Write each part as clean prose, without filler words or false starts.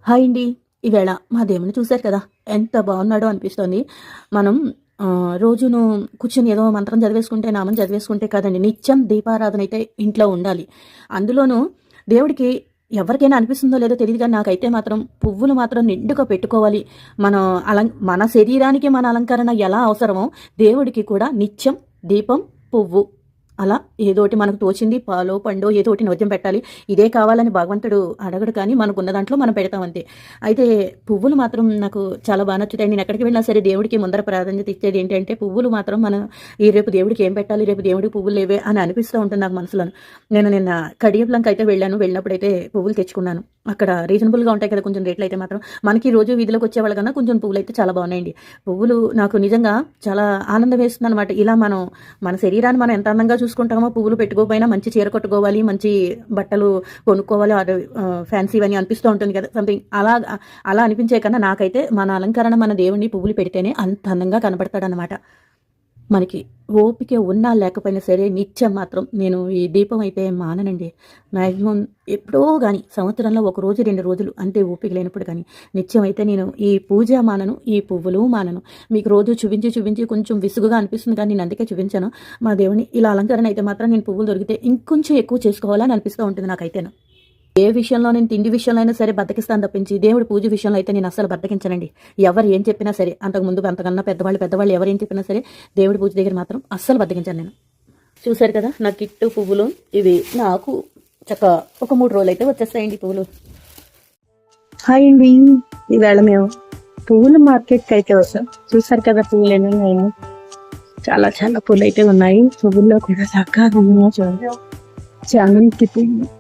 Hi అండి. ఈవేళ మా దేవుడిని చూశారు కదా! ఎంత బాగున్నాడో అనిపిస్తోంది. మనం రోజును కూర్చొని ఏదో మంత్రం చదివేసుకుంటే, నామం చదివేసుకుంటే కాదండి. నిత్యం దీపారాధన అయితే ఇంట్లో ఉండాలి. అందులోనూ దేవుడికి ఎవరికైనా అనిపిస్తుందో లేదో తెలీదు గానీ, నాకైతే మాత్రం పువ్వులు మాత్రం నిండుగా పెట్టుకోవాలి. మనం మన శరీరానికి మన అలంకరణ ఎలా అవసరమో, దేవుడికి కూడా నిత్యం దీపం, పువ్వు అలా ఏదోటి మనకు తోచింది పాలో, పండో ఏదోటి నైవేద్యం పెట్టాలి. ఇదే కావాలని భగవంతుడు అడగడు కానీ మనకున్న దాంట్లో మనం పెడతాం అంతే. అయితే పువ్వులు మాత్రం నాకు చాలా బాగా నచ్చుతాయి. నేను ఎక్కడికి వెళ్ళినా సరే దేవుడికి ముందర ప్రాధాన్యత ఇచ్చేది ఏంటంటే పువ్వులు మాత్రం రేపు దేవుడికి ఏం పెట్టాలి, రేపు దేవుడికి పువ్వులు లేవే అని అనిపిస్తూ ఉంటుంది నాకు మనసులోను. నేను నిన్న కడియప్లంకి అయితే వెళ్ళినప్పుడైతే పువ్వులు తెచ్చుకున్నాను. అక్కడ రీజనబుల్గా ఉంటాయి కదా కొంచెం రేట్లు అయితే మాత్రం. మనకి రోజు వీధిలోకి వచ్చేవాళ్ళ కన్నా కొంచెం పువ్వులు అయితే చాలా బాగున్నాయండి. పువ్వులు నాకు నిజంగా చాలా ఆనందం వేస్తుంది అనమాట. ఇలా మన శరీరాన్ని మనం ఎంత అందంగా చూసుకుంటామో, పువ్వులు పెట్టుకోకపోయినా మంచి చీర కట్టుకోవాలి, మంచి బట్టలు కొనుక్కోవాలి, ఫ్యాన్సీ అని అనిపిస్తూ ఉంటుంది కదా సంథింగ్. అలా అనిపించే కన్నా నాకైతే మన అలంకరణ మన దేవుడిని పువ్వులు పెడితేనే అంత అందంగా కనబడతాడనమాట. మనకి ఓపిక ఉన్నా లేకపోయినా సరే నిత్యం మాత్రం నేను ఈ దీపం అయితే మాననండి. మ్యాక్సిమం ఎప్పుడో కానీ సంవత్సరంలో 1 రోజు 2 రోజులు అంతే ఓపిక లేనప్పుడు కానీ నిత్యం అయితే నేను ఈ పూజ మానను, ఈ పువ్వులు మానను. మీకు రోజు చూపించి కొంచెం విసుగుగా అనిపిస్తుంది కానీ నేను అందుకే చూపించాను. మా దేవుని ఇలా అలంకరణ అయితే మాత్రం నేను పువ్వులు దొరికితే ఇంకొంచెం ఎక్కువ చేసుకోవాలని అనిపిస్తూ ఉంటుంది నాకైతేను. ఏ విషయంలో నేను తిండి విషయంలో అయినా సరే బద్దకిస్తాను తప్పించి దేవుడి పూజ విషయంలో అయితే నేను అస్సలు బద్దకించనండి. ఎవరు ఏం చెప్పినా సరే, అంతకుముందు అంతకన్నా పెద్దవాళ్ళు ఎవరు ఏం చెప్పినా సరే దేవుడి పూజ దగ్గర మాత్రం అస్సలు బద్దకించాను నేను. చూశారు కదా నా కిట్టు పువ్వులు. ఇవి నాకు ఒక 3 రోజులు అయితే వచ్చేస్తాయండి పువ్వులు. హాయ్ అండి. ఈవేళ మేము పువ్వుల మార్కెట్కి అయితే వస్తాం. చూసారు కదా పువ్వులు ఏమీ ఉన్నాయి. చాలా చాలా పూలు అయితే ఉన్నాయి. పువ్వుల్లో కూడా రకాలు చామంతి పువ్వులు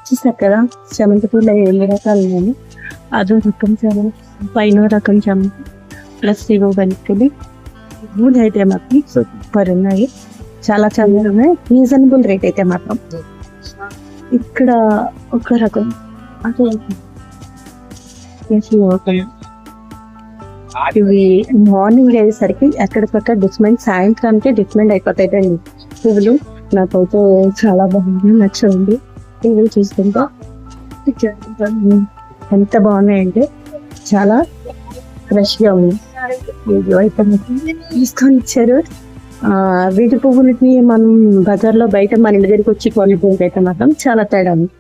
చూసారు కదా. చామంతి పూలు 7 రకాలు ఉన్నాయి. అదో రకం చామంతి, పైన రకం చామంతి, ప్లస్ ఇవో బంతులు. పూలు అయితే మాత్రం సూపర్ ఉన్నాయి. చాలా చాలా ఉన్నాయి. రీజనబుల్ రేట్ అయితే మాత్రం. ఇక్కడ ఒక రకం ఇవి మార్నింగ్ అయ్యేసరికి ఎక్కడికక్కడ డిస్మెంట్, సాయంత్రానికి డిస్మెంట్ అయిపోతాయండి పువ్వులు. నాకైతే చాలా బాగుంది, నచ్చింది. పువ్వులు చూసుకుంటా ఎంత బాగున్నాయంటే చాలా ఫ్రెష్గా ఉంది. అయితే తీసుకొని ఇచ్చారు. వీటి పువ్వులకి మనం బజార్లో బయట మన ఇంటి దగ్గరికి వచ్చి కొన్ని పువ్వులకి అయితే మాత్రం చాలా తేడా ఉంది.